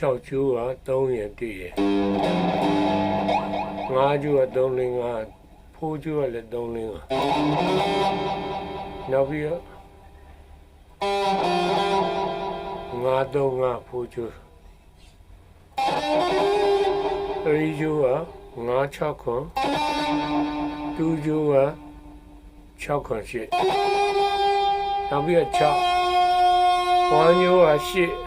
6ကျိုးက3ရင်တည်ရ5ကျိုးက3လင်းက4ကျိုးကလည်း3လင်းကနောက်ပြီးတော့5 3 5 4ကျိုး3ကျိုးက5 6ခွန်2ကျိုးက6ခွန်8နောက်ပြီးတော့6 1ကျိုးက8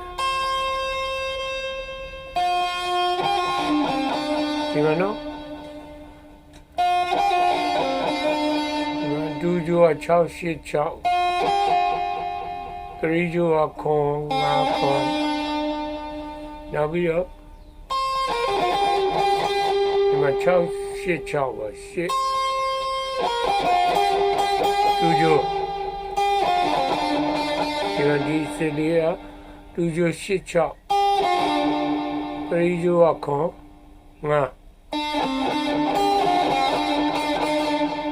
ဒီမှာနော်ဒူဂျိုက6 8 6 3ဂျိုကခွန်5ခွန်နောက်ပြီးတော့ဒီမှာ6 8 6ပါ8ဒူဂျိုဒီမှာဒီစလေးကဒူဂျို8 6 3ဂျိုကခွန်5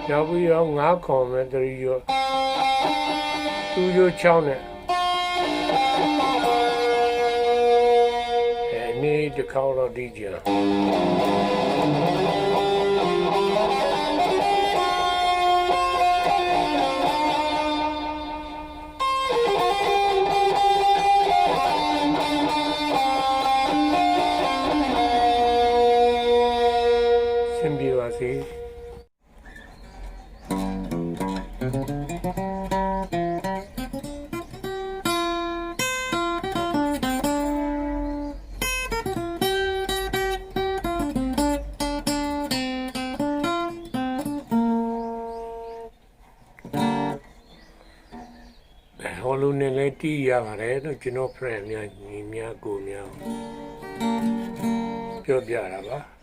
နောက်ပြီးတော့5ခွန်မဲ့3ရိုး2ရိုး6နဲ့နေ့တစ်ခေါက်တော့ဒီကြဆင်ပြေပါစေဟောလို့နဲ့လည်းတီးရပါတယ်တော့ကျွန်တော် friend များညီများကိုများပြောပြတာပါ